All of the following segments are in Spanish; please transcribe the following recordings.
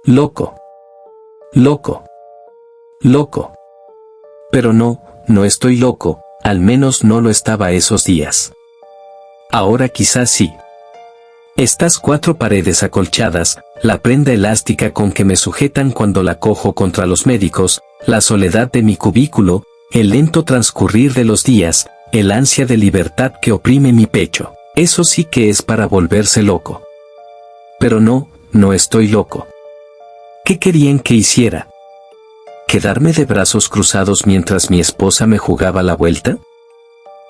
Loco. Loco. Loco. Pero no estoy loco, al menos no lo estaba esos días. Ahora quizás sí. Estas 4 paredes acolchadas, la prenda elástica con que me sujetan cuando la cojo contra los médicos, la soledad de mi cubículo, el lento transcurrir de los días, el ansia de libertad que oprime mi pecho, eso sí que es para volverse loco. Pero no estoy loco. ¿Qué querían que hiciera? ¿Quedarme de brazos cruzados mientras mi esposa me jugaba la vuelta?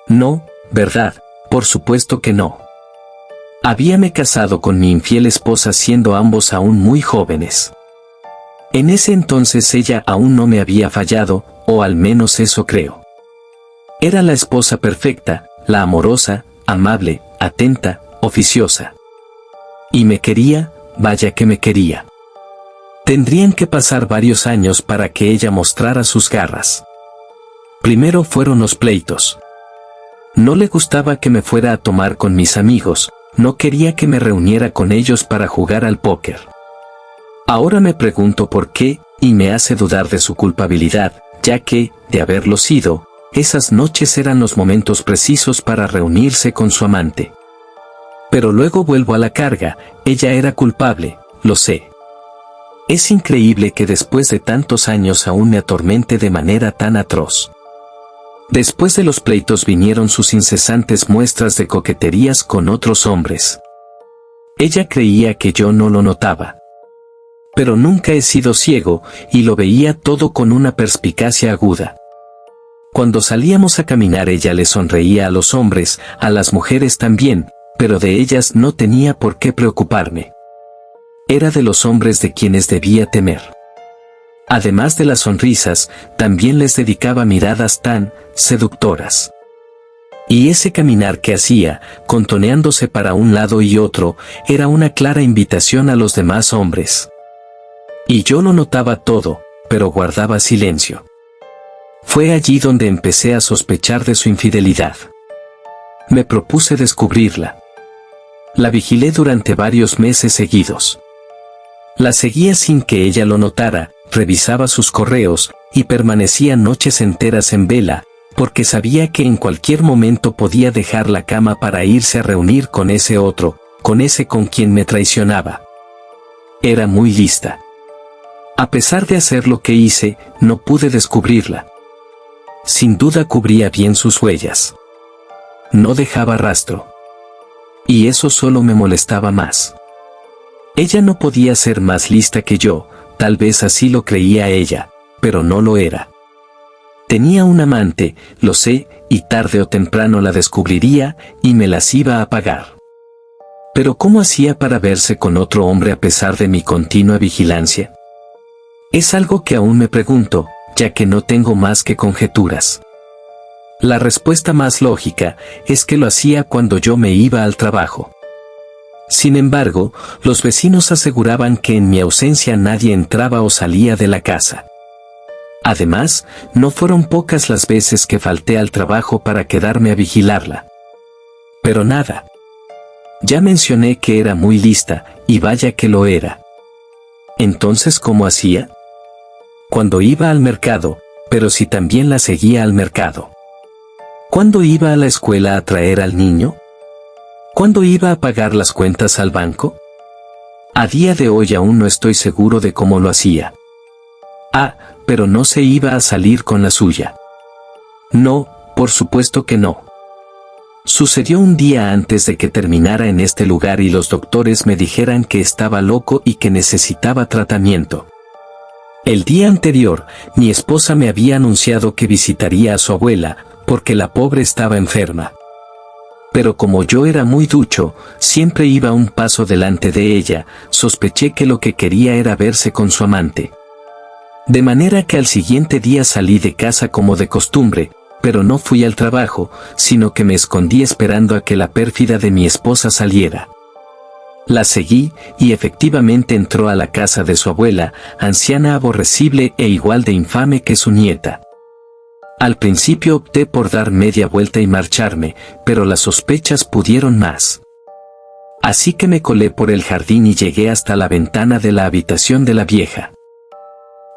No, ¿verdad? Por supuesto que no. Habíame casado con mi infiel esposa siendo ambos aún muy jóvenes. En ese entonces ella aún no me había fallado, o al menos eso creo. Era la esposa perfecta, la amorosa, amable, atenta, oficiosa. Y me quería, vaya que me quería. Tendrían que pasar varios años para que ella mostrara sus garras. Primero fueron los pleitos. No le gustaba que me fuera a tomar con mis amigos, no quería que me reuniera con ellos para jugar al póker. Ahora me pregunto por qué, y me hace dudar de su culpabilidad, ya que, de haberlo sido, esas noches eran los momentos precisos para reunirse con su amante. Pero luego vuelvo a la carga, ella era culpable, lo sé. Es increíble que después de tantos años aún me atormente de manera tan atroz. Después de los pleitos vinieron sus incesantes muestras de coqueterías con otros hombres. Ella creía que yo no lo notaba. Pero nunca he sido ciego, y lo veía todo con una perspicacia aguda. Cuando salíamos a caminar ella le sonreía a los hombres, a las mujeres también, pero de ellas no tenía por qué preocuparme. Era de los hombres de quienes debía temer. Además de las sonrisas, también les dedicaba miradas tan seductoras. Y ese caminar que hacía, contoneándose para un lado y otro, era una clara invitación a los demás hombres. Y yo lo notaba todo, pero guardaba silencio. Fue allí donde empecé a sospechar de su infidelidad. Me propuse descubrirla. La vigilé durante varios meses seguidos. La seguía sin que ella lo notara, revisaba sus correos, y permanecía noches enteras en vela, porque sabía que en cualquier momento podía dejar la cama para irse a reunir con ese otro, con ese con quien me traicionaba. Era muy lista. A pesar de hacer lo que hice, no pude descubrirla. Sin duda cubría bien sus huellas. No dejaba rastro. Y eso solo me molestaba más. Ella no podía ser más lista que yo, tal vez así lo creía ella, pero no lo era. Tenía un amante, lo sé, y tarde o temprano la descubriría, y me las iba a pagar. Pero ¿cómo hacía para verse con otro hombre a pesar de mi continua vigilancia? Es algo que aún me pregunto, ya que no tengo más que conjeturas. La respuesta más lógica es que lo hacía cuando yo me iba al trabajo. Sin embargo, los vecinos aseguraban que en mi ausencia nadie entraba o salía de la casa. Además, no fueron pocas las veces que falté al trabajo para quedarme a vigilarla. Pero nada. Ya mencioné que era muy lista, y vaya que lo era. Entonces, ¿cómo hacía? Cuando iba al mercado, pero si también la seguía al mercado. ¿Cuándo iba a la escuela a traer al niño? ¿Cuándo iba a pagar las cuentas al banco? A día de hoy aún no estoy seguro de cómo lo hacía. Pero no se iba a salir con la suya. No, por supuesto que no. Sucedió un día antes de que terminara en este lugar y los doctores me dijeran que estaba loco y que necesitaba tratamiento. El día anterior, mi esposa me había anunciado que visitaría a su abuela, porque la pobre estaba enferma. Pero como yo era muy ducho, siempre iba un paso delante de ella, sospeché que lo que quería era verse con su amante. De manera que al siguiente día salí de casa como de costumbre, pero no fui al trabajo, sino que me escondí esperando a que la pérfida de mi esposa saliera. La seguí, y efectivamente entró a la casa de su abuela, anciana aborrecible e igual de infame que su nieta. Al principio opté por dar media vuelta y marcharme, pero las sospechas pudieron más. Así que me colé por el jardín y llegué hasta la ventana de la habitación de la vieja.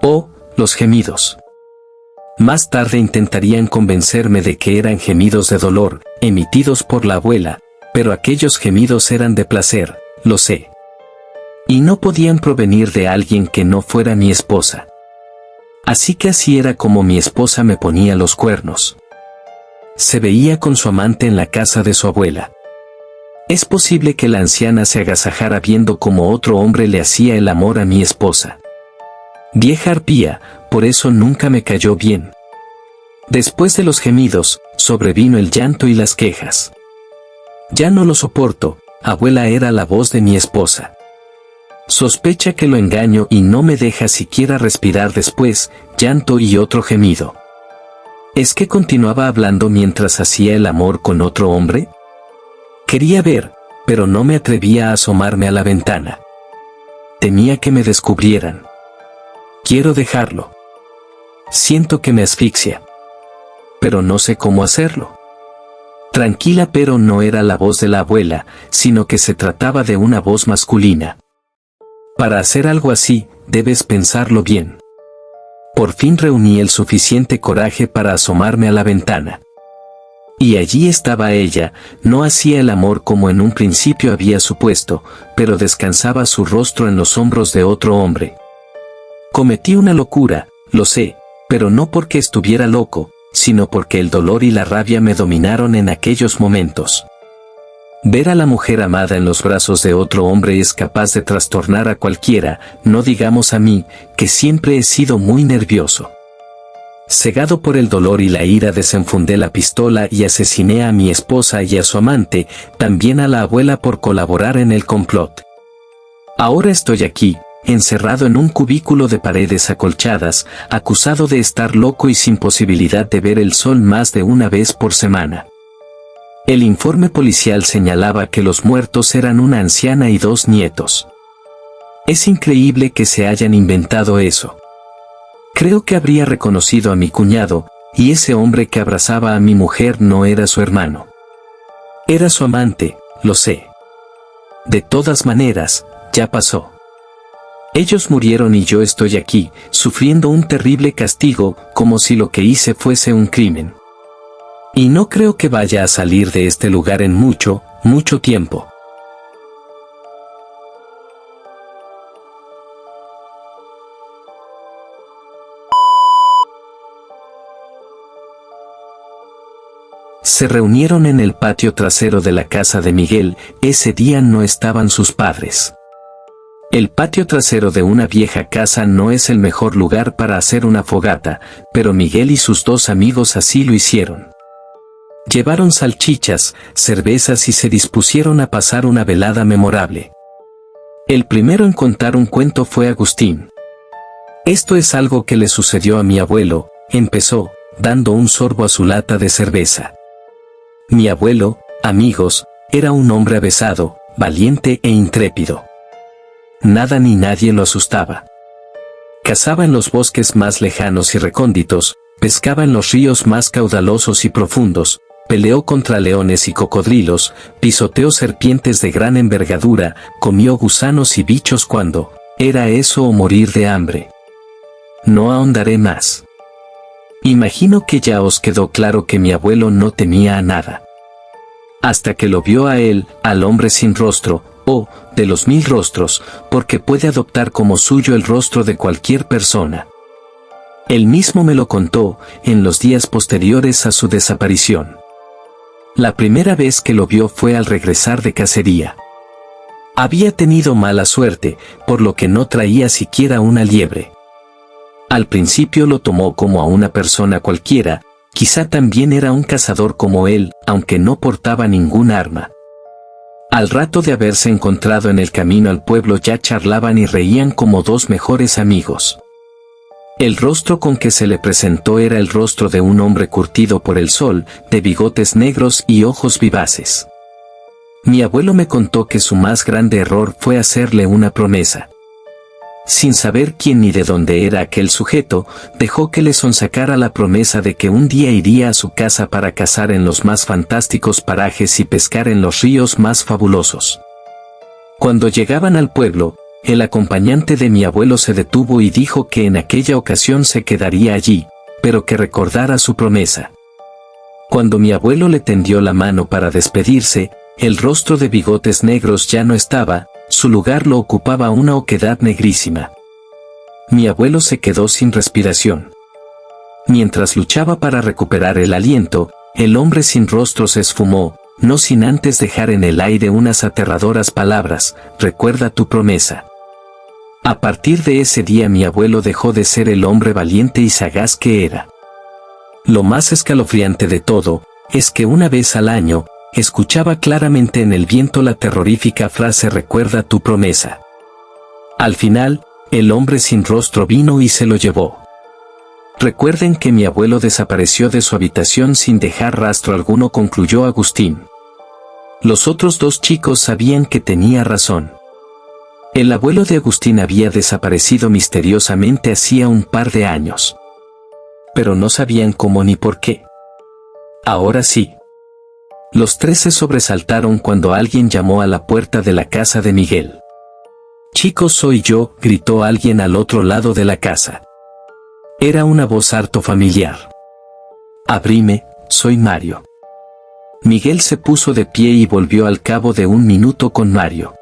Oh, los gemidos. Más tarde intentarían convencerme de que eran gemidos de dolor, emitidos por la abuela, pero aquellos gemidos eran de placer, lo sé. Y no podían provenir de alguien que no fuera mi esposa. Así que así era como mi esposa me ponía los cuernos. Se veía con su amante en la casa de su abuela. Es posible que la anciana se agasajara viendo cómo otro hombre le hacía el amor a mi esposa. Vieja arpía, por eso nunca me cayó bien. Después de los gemidos, sobrevino el llanto y las quejas. Ya no lo soporto, abuela, era la voz de mi esposa. Sospecha que lo engaño y no me deja siquiera respirar. Después, llanto y otro gemido. ¿Es que continuaba hablando mientras hacía el amor con otro hombre? Quería ver, pero no me atrevía a asomarme a la ventana. Temía que me descubrieran. Quiero dejarlo. Siento que me asfixia. Pero no sé cómo hacerlo. Tranquila, pero no era la voz de la abuela, sino que se trataba de una voz masculina. Para hacer algo así, debes pensarlo bien. Por fin reuní el suficiente coraje para asomarme a la ventana. Y allí estaba ella, no hacía el amor como en un principio había supuesto, pero descansaba su rostro en los hombros de otro hombre. Cometí una locura, lo sé, pero no porque estuviera loco, sino porque el dolor y la rabia me dominaron en aquellos momentos. Ver a la mujer amada en los brazos de otro hombre es capaz de trastornar a cualquiera, no digamos a mí, que siempre he sido muy nervioso. Cegado por el dolor y la ira, desenfundé la pistola y asesiné a mi esposa y a su amante, también a la abuela por colaborar en el complot. Ahora estoy aquí, encerrado en un cubículo de paredes acolchadas, acusado de estar loco y sin posibilidad de ver el sol más de una vez por semana. El informe policial señalaba que los muertos eran una anciana y 2 nietos. Es increíble que se hayan inventado eso. Creo que habría reconocido a mi cuñado, y ese hombre que abrazaba a mi mujer no era su hermano. Era su amante, lo sé. De todas maneras, ya pasó. Ellos murieron y yo estoy aquí, sufriendo un terrible castigo, como si lo que hice fuese un crimen. Y no creo que vaya a salir de este lugar en mucho, mucho tiempo. Se reunieron en el patio trasero de la casa de Miguel. Ese día no estaban sus padres. El patio trasero de una vieja casa no es el mejor lugar para hacer una fogata, pero Miguel y sus 2 amigos así lo hicieron. Llevaron salchichas, cervezas y se dispusieron a pasar una velada memorable. El primero en contar un cuento fue Agustín. Esto es algo que le sucedió a mi abuelo, empezó, dando un sorbo a su lata de cerveza. Mi abuelo, amigos, era un hombre avesado, valiente e intrépido. Nada ni nadie lo asustaba. Cazaba en los bosques más lejanos y recónditos, pescaba en los ríos más caudalosos y profundos, peleó contra leones y cocodrilos, pisoteó serpientes de gran envergadura, comió gusanos y bichos cuando era eso o morir de hambre. No ahondaré más. Imagino que ya os quedó claro que mi abuelo no temía a nada. Hasta que lo vio a él, al hombre sin rostro, o, de los 1000 rostros, porque puede adoptar como suyo el rostro de cualquier persona. Él mismo me lo contó, en los días posteriores a su desaparición. La primera vez que lo vio fue al regresar de cacería. Había tenido mala suerte, por lo que no traía siquiera una liebre. Al principio lo tomó como a una persona cualquiera, quizá también era un cazador como él, aunque no portaba ningún arma. Al rato de haberse encontrado en el camino al pueblo ya charlaban y reían como 2 mejores amigos. El rostro con que se le presentó era el rostro de un hombre curtido por el sol, de bigotes negros y ojos vivaces. Mi abuelo me contó que su más grande error fue hacerle una promesa. Sin saber quién ni de dónde era aquel sujeto, dejó que le sonsacara la promesa de que un día iría a su casa para cazar en los más fantásticos parajes y pescar en los ríos más fabulosos. Cuando llegaban al pueblo, el acompañante de mi abuelo se detuvo y dijo que en aquella ocasión se quedaría allí, pero que recordara su promesa. Cuando mi abuelo le tendió la mano para despedirse, el rostro de bigotes negros ya no estaba, su lugar lo ocupaba una oquedad negrísima. Mi abuelo se quedó sin respiración. Mientras luchaba para recuperar el aliento, el hombre sin rostro se esfumó, no sin antes dejar en el aire unas aterradoras palabras: recuerda tu promesa. A partir de ese día mi abuelo dejó de ser el hombre valiente y sagaz que era. Lo más escalofriante de todo, es que una vez al año, escuchaba claramente en el viento la terrorífica frase: recuerda tu promesa. Al final, el hombre sin rostro vino y se lo llevó. Recuerden que mi abuelo desapareció de su habitación sin dejar rastro alguno, concluyó Agustín. Los otros dos chicos sabían que tenía razón. El abuelo de Agustín había desaparecido misteriosamente hacía un par de años. Pero no sabían cómo ni por qué. Ahora sí. Los tres se sobresaltaron cuando alguien llamó a la puerta de la casa de Miguel. «Chicos, soy yo», gritó alguien al otro lado de la casa. Era una voz harto familiar. «Abrime, soy Mario». Miguel se puso de pie y volvió al cabo de un minuto con Mario.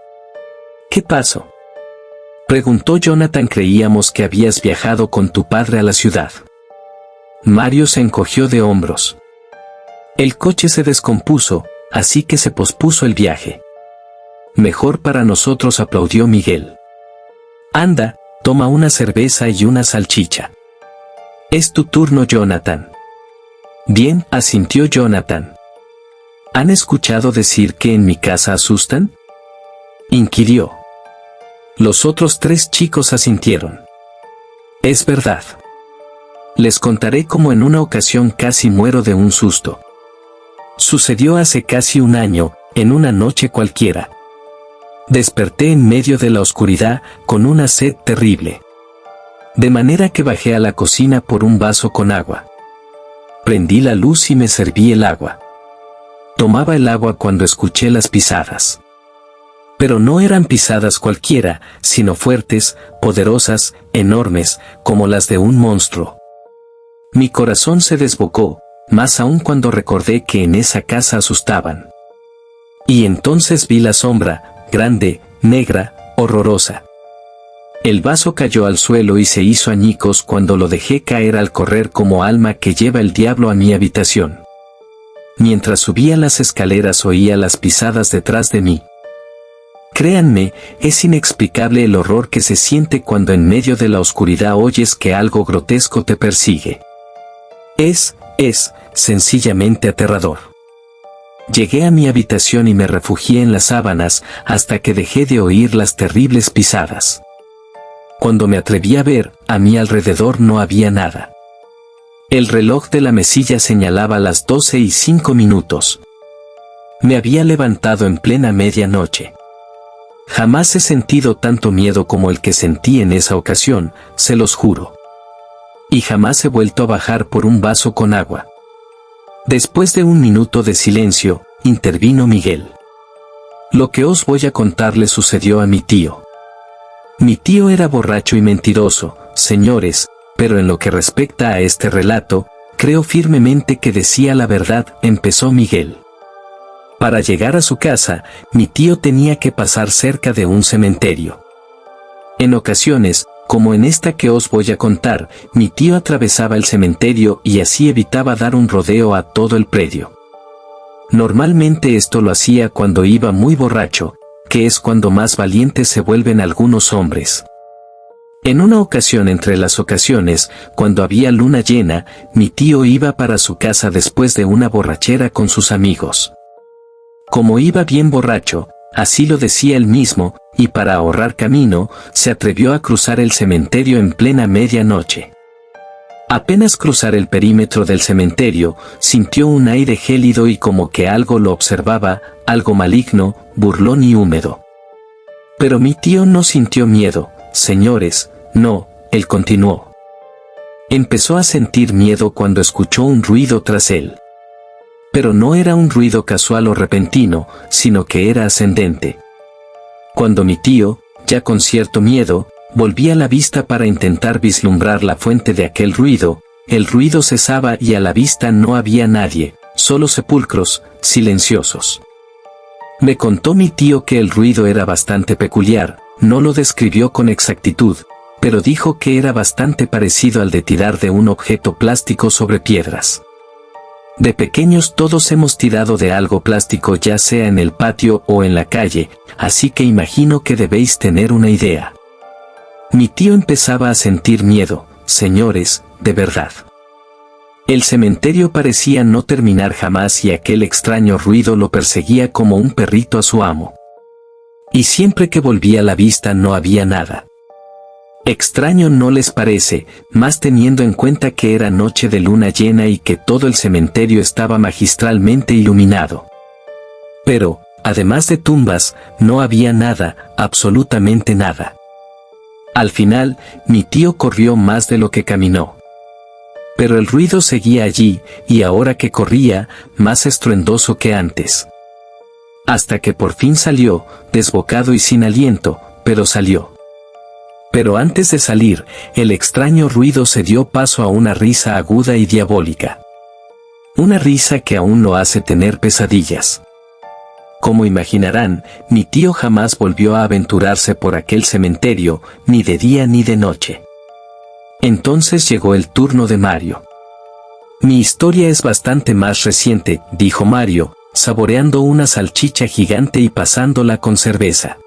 «¿Qué pasó?», preguntó Jonathan. «Creíamos que habías viajado con tu padre a la ciudad». Mario se encogió de hombros. «El coche se descompuso, así que se pospuso el viaje». «Mejor para nosotros», aplaudió Miguel. «Anda, toma una cerveza y una salchicha». «Es tu turno, Jonathan». «Bien», asintió Jonathan. «¿Han escuchado decir que en mi casa asustan?», inquirió. Los otros tres chicos asintieron. «Es verdad. Les contaré cómo en una ocasión casi muero de un susto. Sucedió hace casi un año, en una noche cualquiera. Desperté en medio de la oscuridad, con una sed terrible. De manera que bajé a la cocina por un vaso con agua. Prendí la luz y me serví el agua. Tomaba el agua cuando escuché las pisadas. Pero no eran pisadas cualquiera, sino fuertes, poderosas, enormes, como las de un monstruo. Mi corazón se desbocó, más aún cuando recordé que en esa casa asustaban. Y entonces vi la sombra, grande, negra, horrorosa. El vaso cayó al suelo y se hizo añicos cuando lo dejé caer al correr como alma que lleva el diablo a mi habitación. Mientras subía las escaleras oía las pisadas detrás de mí. Créanme, es inexplicable el horror que se siente cuando en medio de la oscuridad oyes que algo grotesco te persigue. Es sencillamente aterrador. Llegué a mi habitación y me refugié en las sábanas hasta que dejé de oír las terribles pisadas. Cuando me atreví a ver, a mi alrededor no había nada. El reloj de la mesilla señalaba las 12:05. Me había levantado en plena medianoche. Jamás he sentido tanto miedo como el que sentí en esa ocasión, se los juro. Y jamás he vuelto a bajar por un vaso con agua. Después de un minuto de silencio, intervino Miguel. Lo que os voy a contar le sucedió a mi tío. Mi tío era borracho y mentiroso, señores, pero en lo que respecta a este relato, creo firmemente que decía la verdad, empezó Miguel. Para llegar a su casa, mi tío tenía que pasar cerca de un cementerio. En ocasiones, como en esta que os voy a contar, mi tío atravesaba el cementerio y así evitaba dar un rodeo a todo el predio. Normalmente esto lo hacía cuando iba muy borracho, que es cuando más valientes se vuelven algunos hombres. En una ocasión entre las ocasiones, cuando había luna llena, mi tío iba para su casa después de una borrachera con sus amigos. Como iba bien borracho, así lo decía él mismo, y para ahorrar camino, se atrevió a cruzar el cementerio en plena medianoche. Apenas cruzar el perímetro del cementerio, sintió un aire gélido y como que algo lo observaba, algo maligno, burlón y húmedo. Pero mi tío no sintió miedo, señores, no, él continuó. Empezó a sentir miedo cuando escuchó un ruido tras él. Pero no era un ruido casual o repentino, sino que era ascendente. Cuando mi tío, ya con cierto miedo, volvía la vista para intentar vislumbrar la fuente de aquel ruido, el ruido cesaba y a la vista no había nadie, solo sepulcros, silenciosos. Me contó mi tío que el ruido era bastante peculiar, no lo describió con exactitud, pero dijo que era bastante parecido al de tirar de un objeto plástico sobre piedras. De pequeños todos hemos tirado de algo plástico, ya sea en el patio o en la calle, así que imagino que debéis tener una idea. Mi tío empezaba a sentir miedo, señores, de verdad. El cementerio parecía no terminar jamás y aquel extraño ruido lo perseguía como un perrito a su amo. Y siempre que volvía la vista no había nada. Extraño, ¿no les parece?, más teniendo en cuenta que era noche de luna llena y que todo el cementerio estaba magistralmente iluminado. Pero, además de tumbas, no había nada, absolutamente nada. Al final, mi tío corrió más de lo que caminó. Pero el ruido seguía allí, y ahora que corría, más estruendoso que antes. Hasta que por fin salió, desbocado y sin aliento, pero salió. Pero antes de salir, el extraño ruido se dio paso a una risa aguda y diabólica. Una risa que aún lo hace tener pesadillas. Como imaginarán, mi tío jamás volvió a aventurarse por aquel cementerio, ni de día ni de noche. Entonces llegó el turno de Mario. Mi historia es bastante más reciente, dijo Mario, saboreando una salchicha gigante y pasándola con cerveza.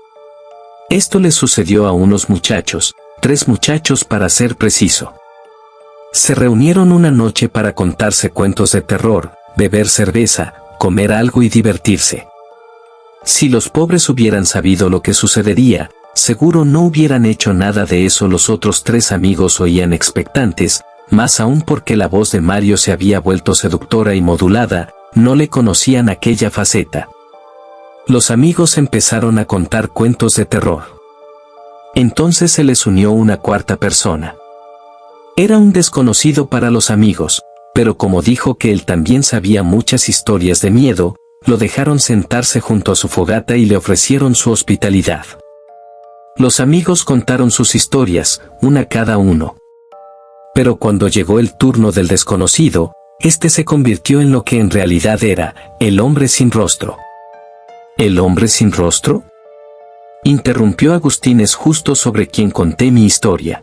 Esto le sucedió a unos muchachos, 3 muchachos para ser preciso. Se reunieron una noche para contarse cuentos de terror, beber cerveza, comer algo y divertirse. Si los pobres hubieran sabido lo que sucedería, seguro no hubieran hecho nada de eso. Los otros 3 amigos oían expectantes, más aún porque la voz de Mario se había vuelto seductora y modulada, no le conocían aquella faceta. Los amigos empezaron a contar cuentos de terror. Entonces se les unió una 4ª persona. Era un desconocido para los amigos, pero como dijo que él también sabía muchas historias de miedo, lo dejaron sentarse junto a su fogata y le ofrecieron su hospitalidad. Los amigos contaron sus historias, una cada uno. Pero cuando llegó el turno del desconocido, este se convirtió en lo que en realidad era, el hombre sin rostro. ¿El hombre sin rostro?, interrumpió Agustín, es justo sobre quien conté mi historia.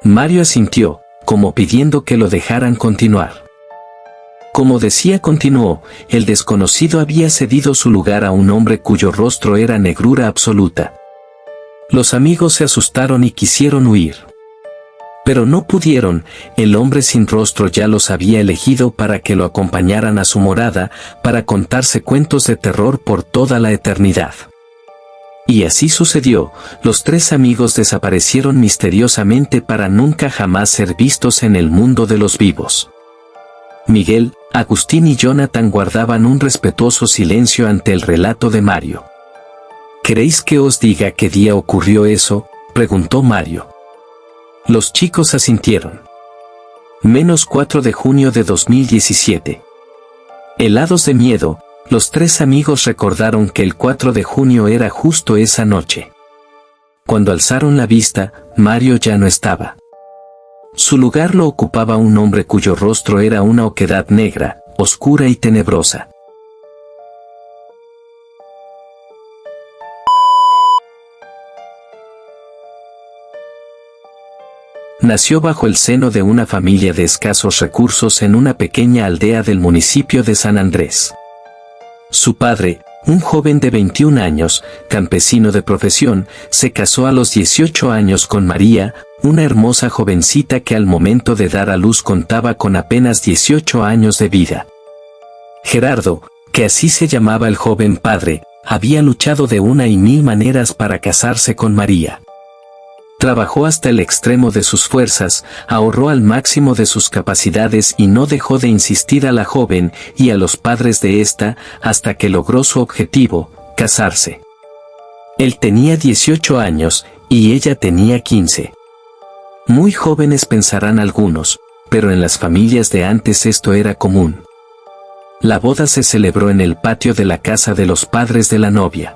Mario asintió, como pidiendo que lo dejaran continuar. Como decía, continuó, el desconocido había cedido su lugar a un hombre cuyo rostro era negrura absoluta. Los amigos se asustaron y quisieron huir. Pero no pudieron, el hombre sin rostro ya los había elegido para que lo acompañaran a su morada, para contarse cuentos de terror por toda la eternidad. Y así sucedió, los 3 amigos desaparecieron misteriosamente para nunca jamás ser vistos en el mundo de los vivos. Miguel, Agustín y Jonathan guardaban un respetuoso silencio ante el relato de Mario. ¿Queréis que os diga qué día ocurrió eso?, preguntó Mario. Los chicos asintieron. -4 de junio de 2017. Helados de miedo, los 3 amigos recordaron que el 4 de junio era justo esa noche. Cuando alzaron la vista, Mario ya no estaba. Su lugar lo ocupaba un hombre cuyo rostro era una oquedad negra, oscura y tenebrosa. Nació bajo el seno de una familia de escasos recursos en una pequeña aldea del municipio de San Andrés. Su padre, un joven de 21 años, campesino de profesión, se casó a los 18 años con María, una hermosa jovencita que al momento de dar a luz contaba con apenas 18 años de vida. Gerardo, que así se llamaba el joven padre, había luchado de una y mil maneras para casarse con María. Trabajó hasta el extremo de sus fuerzas, ahorró al máximo de sus capacidades y no dejó de insistir a la joven y a los padres de esta hasta que logró su objetivo, casarse. Él tenía 18 años y ella tenía 15. Muy jóvenes pensarán algunos, pero en las familias de antes esto era común. La boda se celebró en el patio de la casa de los padres de la novia.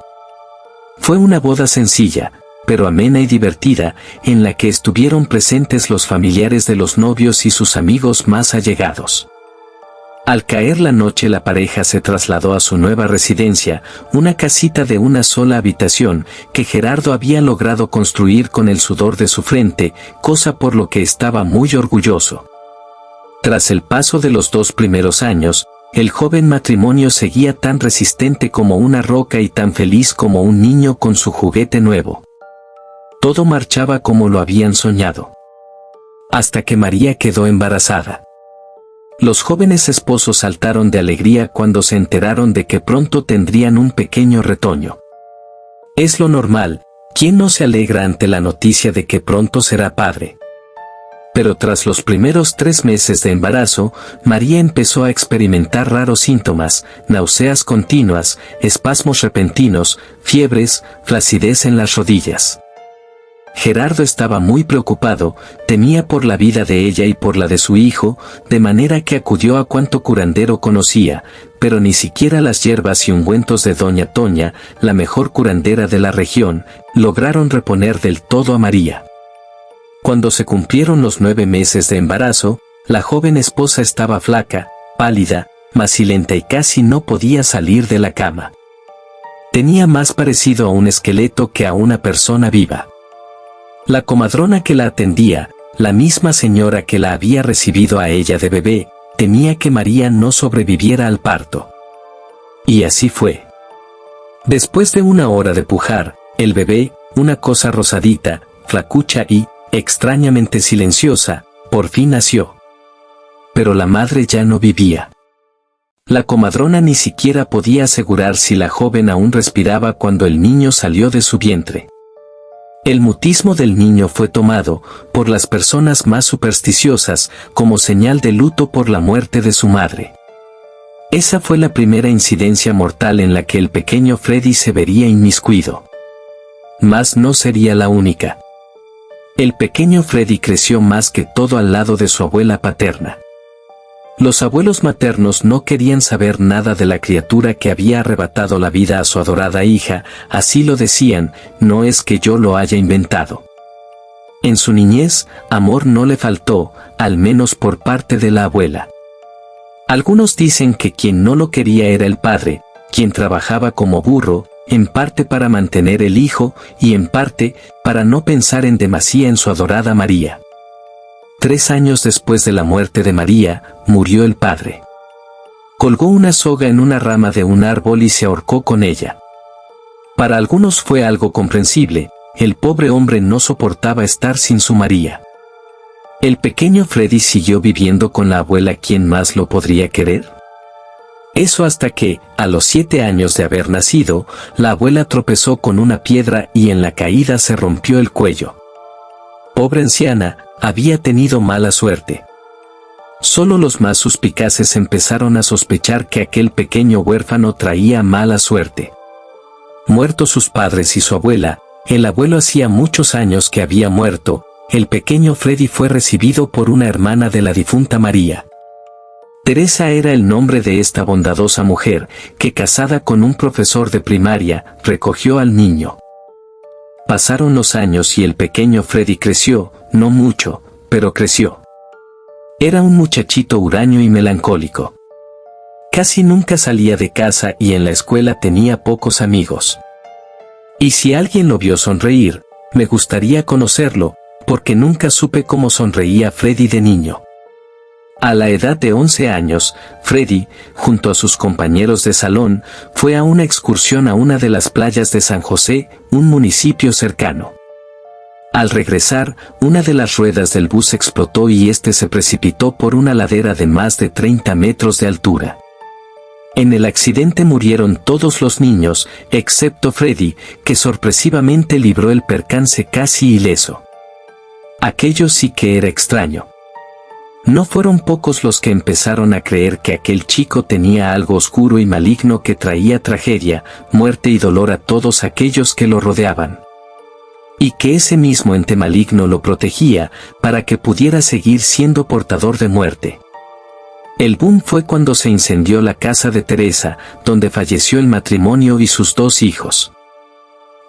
Fue una boda sencilla, pero amena y divertida, en la que estuvieron presentes los familiares de los novios y sus amigos más allegados. Al caer la noche la pareja se trasladó a su nueva residencia, una casita de una sola habitación que Gerardo había logrado construir con el sudor de su frente, cosa por lo que estaba muy orgulloso. Tras el paso de los 2 primeros años, el joven matrimonio seguía tan resistente como una roca y tan feliz como un niño con su juguete nuevo. Todo marchaba como lo habían soñado. Hasta que María quedó embarazada. Los jóvenes esposos saltaron de alegría cuando se enteraron de que pronto tendrían un pequeño retoño. Es lo normal, ¿quién no se alegra ante la noticia de que pronto será padre? Pero tras los primeros 3 meses de embarazo, María empezó a experimentar raros síntomas, náuseas continuas, espasmos repentinos, fiebres, flacidez en las rodillas. Gerardo estaba muy preocupado, temía por la vida de ella y por la de su hijo, de manera que acudió a cuanto curandero conocía, pero ni siquiera las hierbas y ungüentos de Doña Toña, la mejor curandera de la región, lograron reponer del todo a María. Cuando se cumplieron los 9 meses de embarazo, la joven esposa estaba flaca, pálida, macilenta y casi no podía salir de la cama. Tenía más parecido a un esqueleto que a una persona viva. La comadrona que la atendía, la misma señora que la había recibido a ella de bebé, temía que María no sobreviviera al parto. Y así fue. Después de 1 hora de pujar, el bebé, una cosa rosadita, flacucha y, extrañamente silenciosa, por fin nació. Pero la madre ya no vivía. La comadrona ni siquiera podía asegurar si la joven aún respiraba cuando el niño salió de su vientre. El mutismo del niño fue tomado, por las personas más supersticiosas, como señal de luto por la muerte de su madre. Esa fue la primera incidencia mortal en la que el pequeño Freddy se vería inmiscuido. Mas no sería la única. El pequeño Freddy creció más que todo al lado de su abuela paterna. Los abuelos maternos no querían saber nada de la criatura que había arrebatado la vida a su adorada hija, así lo decían, no es que yo lo haya inventado. En su niñez, amor no le faltó, al menos por parte de la abuela. Algunos dicen que quien no lo quería era el padre, quien trabajaba como burro, en parte para mantener el hijo y en parte para no pensar en demasía en su adorada María. 3 años después de la muerte de María, murió el padre. Colgó una soga en una rama de un árbol y se ahorcó con ella. Para algunos fue algo comprensible, el pobre hombre no soportaba estar sin su María. El pequeño Freddy siguió viviendo con la abuela, ¿quién más lo podría querer? Eso hasta que, a los 7 años de haber nacido, la abuela tropezó con una piedra y en la caída se rompió el cuello. Pobre anciana, había tenido mala suerte. Solo los más suspicaces empezaron a sospechar que aquel pequeño huérfano traía mala suerte. Muertos sus padres y su abuela, el abuelo hacía muchos años que había muerto, el pequeño Freddy fue recibido por una hermana de la difunta María. Teresa era el nombre de esta bondadosa mujer, que casada con un profesor de primaria, recogió al niño. Pasaron los años y el pequeño Freddy creció, no mucho, pero creció. Era un muchachito huraño y melancólico. Casi nunca salía de casa y en la escuela tenía pocos amigos. Y si alguien lo vio sonreír, me gustaría conocerlo, porque nunca supe cómo sonreía Freddy de niño. A la edad de 11 años, Freddy, junto a sus compañeros de salón, fue a una excursión a una de las playas de San José, un municipio cercano. Al regresar, una de las ruedas del bus explotó y este se precipitó por una ladera de más de 30 metros de altura. En el accidente murieron todos los niños, excepto Freddy, que sorpresivamente libró el percance casi ileso. Aquello sí que era extraño. No fueron pocos los que empezaron a creer que aquel chico tenía algo oscuro y maligno que traía tragedia, muerte y dolor a todos aquellos que lo rodeaban. Y que ese mismo ente maligno lo protegía, para que pudiera seguir siendo portador de muerte. El boom fue cuando se incendió la casa de Teresa, donde falleció el matrimonio y sus 2 hijos.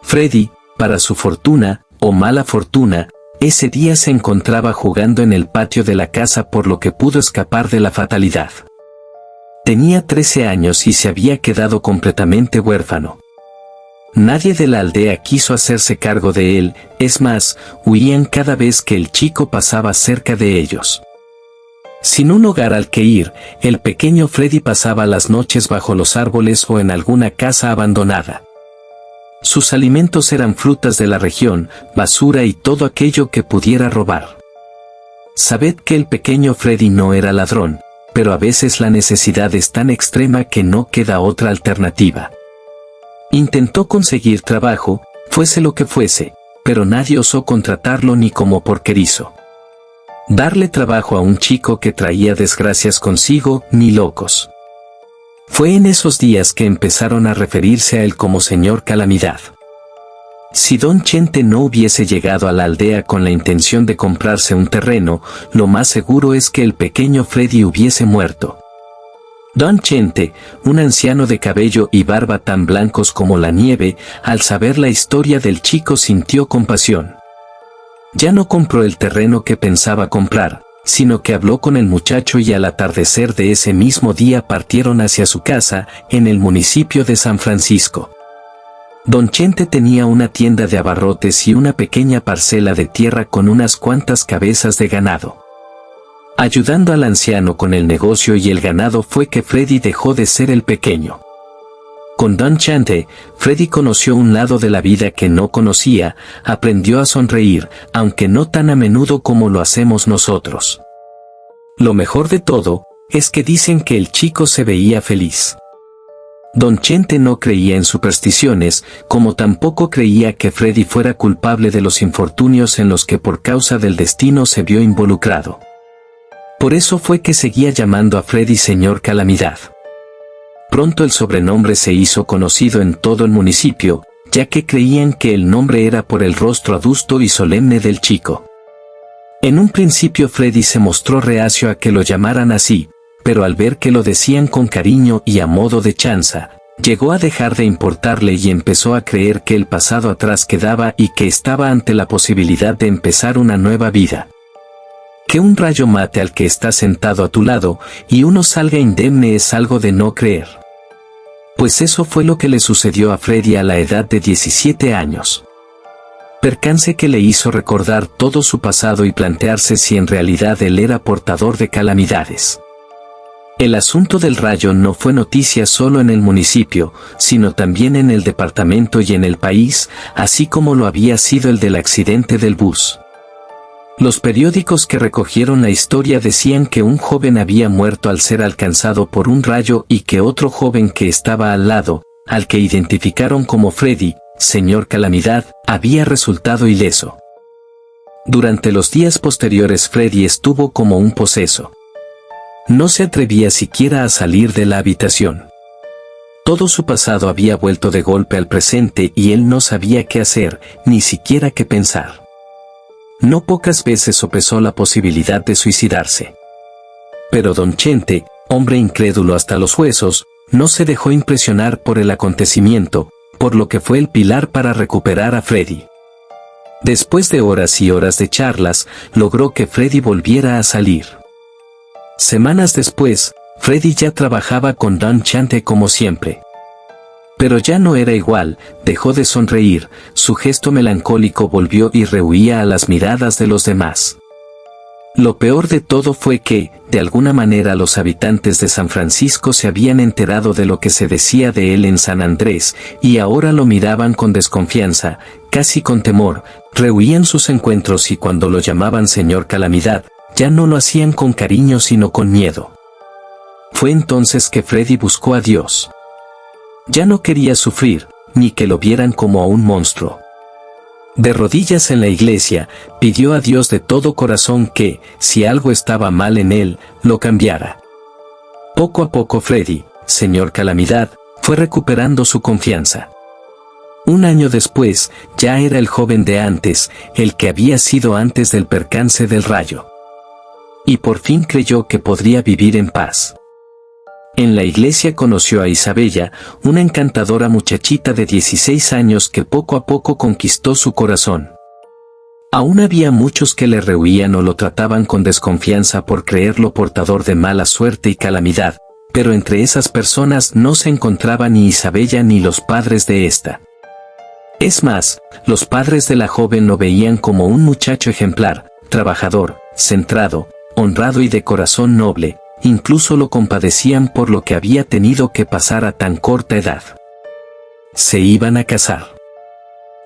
Freddy, para su fortuna, o mala fortuna, ese día se encontraba jugando en el patio de la casa, por lo que pudo escapar de la fatalidad. Tenía 13 años y se había quedado completamente huérfano. Nadie de la aldea quiso hacerse cargo de él, es más, huían cada vez que el chico pasaba cerca de ellos. Sin un hogar al que ir, el pequeño Freddy pasaba las noches bajo los árboles o en alguna casa abandonada. Sus alimentos eran frutas de la región, basura y todo aquello que pudiera robar. Sabed que el pequeño Freddy no era ladrón, pero a veces la necesidad es tan extrema que no queda otra alternativa. Intentó conseguir trabajo, fuese lo que fuese, pero nadie osó contratarlo ni como porquerizo. Darle trabajo a un chico que traía desgracias consigo, ni locos. Fue en esos días que empezaron a referirse a él como Señor Calamidad. Si Don Chente no hubiese llegado a la aldea con la intención de comprarse un terreno, lo más seguro es que el pequeño Freddy hubiese muerto. Don Chente, un anciano de cabello y barba tan blancos como la nieve, al saber la historia del chico sintió compasión. Ya no compró el terreno que pensaba comprar, sino que habló con el muchacho y al atardecer de ese mismo día partieron hacia su casa, en el municipio de San Francisco. Don Chente tenía una tienda de abarrotes y una pequeña parcela de tierra con unas cuantas cabezas de ganado. Ayudando al anciano con el negocio y el ganado fue que Freddy dejó de ser el pequeño. Con Don Chente, Freddy conoció un lado de la vida que no conocía, aprendió a sonreír, aunque no tan a menudo como lo hacemos nosotros. Lo mejor de todo, es que dicen que el chico se veía feliz. Don Chente no creía en supersticiones, como tampoco creía que Freddy fuera culpable de los infortunios en los que por causa del destino se vio involucrado. Por eso fue que seguía llamando a Freddy Señor Calamidad. Pronto el sobrenombre se hizo conocido en todo el municipio, ya que creían que el nombre era por el rostro adusto y solemne del chico. En un principio Freddy se mostró reacio a que lo llamaran así, pero al ver que lo decían con cariño y a modo de chanza, llegó a dejar de importarle y empezó a creer que el pasado atrás quedaba y que estaba ante la posibilidad de empezar una nueva vida. Que un rayo mate al que está sentado a tu lado y uno salga indemne es algo de no creer. Pues eso fue lo que le sucedió a Freddy a la edad de 17 años. Percance que le hizo recordar todo su pasado y plantearse si en realidad él era portador de calamidades. El asunto del rayo no fue noticia solo en el municipio, sino también en el departamento y en el país, así como lo había sido el del accidente del bus. Los periódicos que recogieron la historia decían que un joven había muerto al ser alcanzado por un rayo y que otro joven que estaba al lado, al que identificaron como Freddy, Señor Calamidad, había resultado ileso. Durante los días posteriores Freddy estuvo como un poseso. No se atrevía siquiera a salir de la habitación. Todo su pasado había vuelto de golpe al presente y él no sabía qué hacer, ni siquiera qué pensar. No pocas veces sopesó la posibilidad de suicidarse. Pero Don Chente, hombre incrédulo hasta los huesos, no se dejó impresionar por el acontecimiento, por lo que fue el pilar para recuperar a Freddy. Después de horas y horas de charlas, logró que Freddy volviera a salir. Semanas después, Freddy ya trabajaba con Don Chente como siempre. Pero ya no era igual, dejó de sonreír, su gesto melancólico volvió y rehuía a las miradas de los demás. Lo peor de todo fue que, de alguna manera los habitantes de San Francisco se habían enterado de lo que se decía de él en San Andrés, y ahora lo miraban con desconfianza, casi con temor, rehuían sus encuentros y cuando lo llamaban Señor Calamidad, ya no lo hacían con cariño sino con miedo. Fue entonces que Freddy buscó a Dios. Ya no quería sufrir, ni que lo vieran como a un monstruo. De rodillas en la iglesia, pidió a Dios de todo corazón que, si algo estaba mal en él, lo cambiara. Poco a poco Freddy, Señor Calamidad, fue recuperando su confianza. Un año después, ya era el joven de antes, el que había sido antes del percance del rayo. Y por fin creyó que podría vivir en paz. En la iglesia conoció a Isabella, una encantadora muchachita de 16 años que poco a poco conquistó su corazón. Aún había muchos que le rehuían o lo trataban con desconfianza por creerlo portador de mala suerte y calamidad, pero entre esas personas no se encontraba ni Isabella ni los padres de ésta. Es más, los padres de la joven lo veían como un muchacho ejemplar, trabajador, centrado, honrado y de corazón noble, incluso lo compadecían por lo que había tenido que pasar a tan corta edad. Se iban a casar.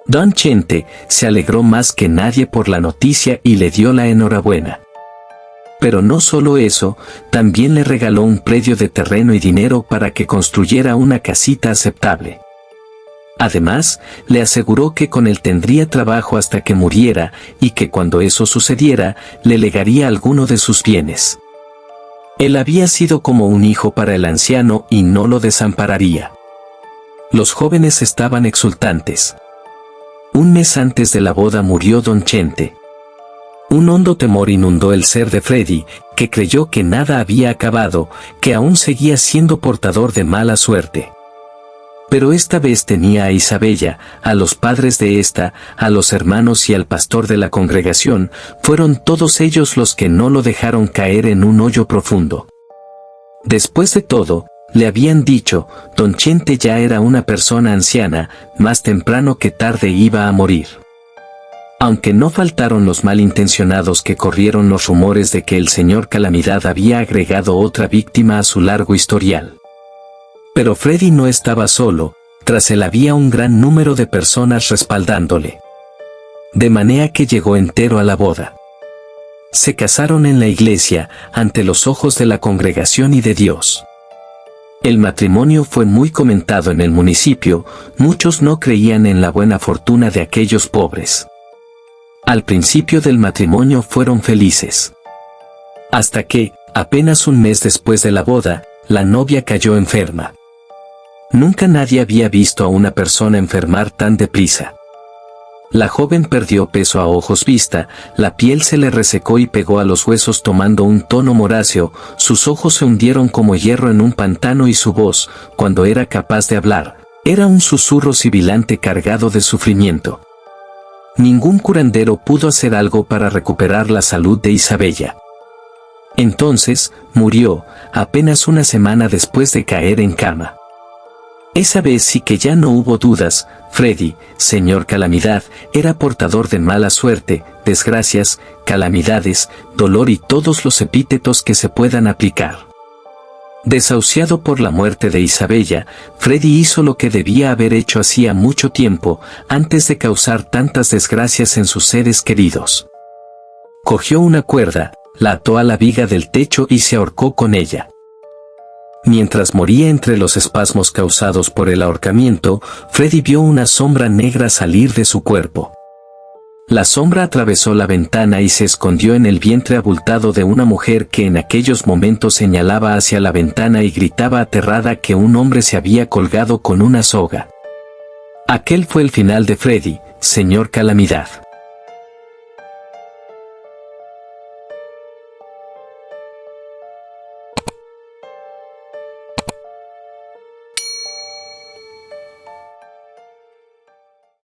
Don Chente se alegró más que nadie por la noticia y le dio la enhorabuena. Pero no solo eso, también le regaló un predio de terreno y dinero para que construyera una casita aceptable. Además, le aseguró que con él tendría trabajo hasta que muriera y que cuando eso sucediera, le legaría alguno de sus bienes. Él había sido como un hijo para el anciano y no lo desampararía. Los jóvenes estaban exultantes. Un mes antes de la boda murió Don Chente. Un hondo temor inundó el ser de Freddy, que creyó que nada había acabado, que aún seguía siendo portador de mala suerte. Pero esta vez tenía a Isabella, a los padres de ésta, a los hermanos y al pastor de la congregación, fueron todos ellos los que no lo dejaron caer en un hoyo profundo. Después de todo, le habían dicho, Don Chente ya era una persona anciana, más temprano que tarde iba a morir. Aunque no faltaron los malintencionados que corrieron los rumores de que el señor Calamidad había agregado otra víctima a su largo historial. Pero Freddy no estaba solo, tras él había un gran número de personas respaldándole. De manera que llegó entero a la boda. Se casaron en la iglesia, ante los ojos de la congregación y de Dios. El matrimonio fue muy comentado en el municipio, muchos no creían en la buena fortuna de aquellos pobres. Al principio del matrimonio fueron felices. Hasta que, apenas un mes después de la boda, la novia cayó enferma. Nunca nadie había visto a una persona enfermar tan deprisa. La joven perdió peso a ojos vista, la piel se le resecó y pegó a los huesos tomando un tono moráceo, sus ojos se hundieron como hierro en un pantano y su voz, cuando era capaz de hablar, era un susurro sibilante cargado de sufrimiento. Ningún curandero pudo hacer algo para recuperar la salud de Isabella. Entonces, murió, apenas una semana después de caer en cama. Esa vez sí que ya no hubo dudas, Freddy, señor Calamidad, era portador de mala suerte, desgracias, calamidades, dolor y todos los epítetos que se puedan aplicar. Desahuciado por la muerte de Isabella, Freddy hizo lo que debía haber hecho hacía mucho tiempo, antes de causar tantas desgracias en sus seres queridos. Cogió una cuerda, la ató a la viga del techo y se ahorcó con ella. Mientras moría entre los espasmos causados por el ahorcamiento, Freddy vio una sombra negra salir de su cuerpo. La sombra atravesó la ventana y se escondió en el vientre abultado de una mujer que en aquellos momentos señalaba hacia la ventana y gritaba aterrada que un hombre se había colgado con una soga. Aquel fue el final de Freddy, señor Calamidad.